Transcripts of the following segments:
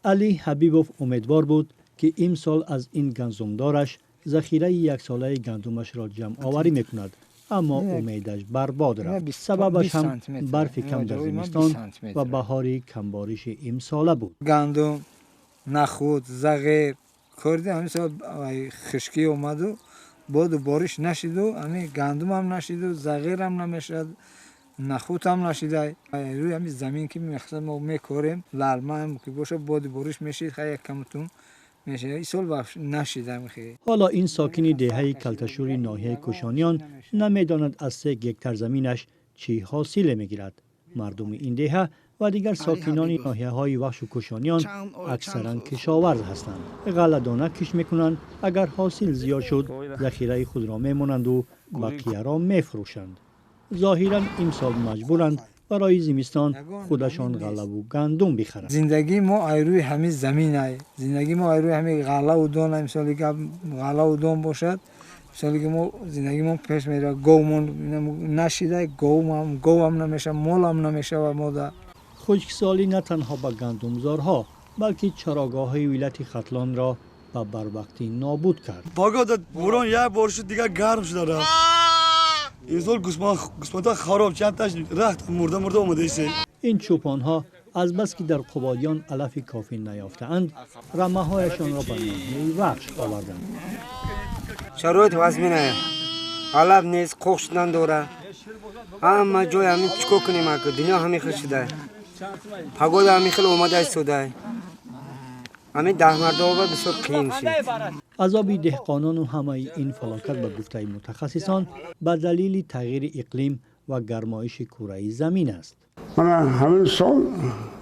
علی حبیبوف امیدوار بود که امسال از این گندمدارش ذخیره یک ساله گندمش را جمع آوری میکند، اما امیدش برباد رفت. سببش هم برف کم در زمستان و بهار کمبارش امساله بود. گندم، نخود، زغیر کردی همین خشکی اومد و باد و بارش نشد و همین گندم هم نشد و زغیر هم نمیشد، نخود هم نشده. روی همین زمین که ما میکاریم لرمه هم که باشه باد و بارش میشید خیلی کمتون میشه. این سال نشده میخواد. حالا این ساکن دهه کلتشوری ناحیه کوشانیان نمیداند از 3 هکتار زمینش چی حاصل میگیرد. مردم این دهه و دیگر ساکنان ناحیه های وحش و کوشانیان اکثرا کشاورز هستند. غله دانه کش میکنند، اگر حاصل زیاد شد ذخیره خود را میمانند و بقیه را میفروشند. ظاهرا امسال مجبورند برای زمستان خودشان غله و گندم بخرند. زندگی ما روی همین زمین است. زندگی ما روی همین غله و دان. امسالی که غله و دان باشد، امسالی که ما زندگی ما پیش میره. گومون نشیده، گو هم نمیشه، مال هم نمیشه و ماده. خشکسالی نه تنها به گندمزارها بلکه چراگاه های ولایت ختلان را به بروقتی نابود کرد. باگاد بوران یک بار شد دیگه گرم شده رفت. این سال قسمت خراب چند تاش رخت مرده اومده ایسه. این چوپان ها از بس که در قبادیان علف کافی نیافتند، رمه هایشان را به ناحیه وحش آوردند. شرایط وزمینه، علف نیست، خوک شدن دوره. همه جای همین چیکار کنیم اگه دنیا همین خیلی شده. پگود همین خیلی اومده ایستاده. همین ده مرده آبه بسیار قیم شد. عذاب دهقانان و همه این فلاکت به گفته متخصصان به دلیل تغییر اقلیم و گرمایش کره زمین است. من همین سال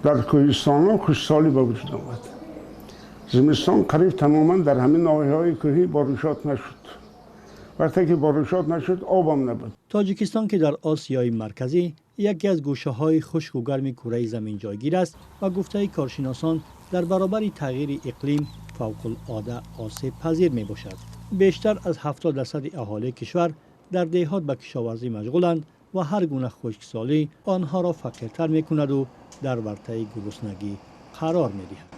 در کوهستان خشکسالی به وجود آمد. زمستان قریب تماما در همین ناحیه‌های کوهی بارشات نشد. وقتی که بارشات نشد آب هم نبود. تاجیکستان که در آسیای مرکزی یکی از گوشه‌های خشک و گرم کره زمین جایگیر است و گفته کارشناسان در برابر تغییر اقلیم فوق‌العاده آسیب پذیر می باشد. بیشتر از 70% اهالی کشور در دهات به کشاورزی مشغولند و هر گونه خشکسالی آنها را فقیرتر می کند و در ورطه گرسنگی قرار می دهد.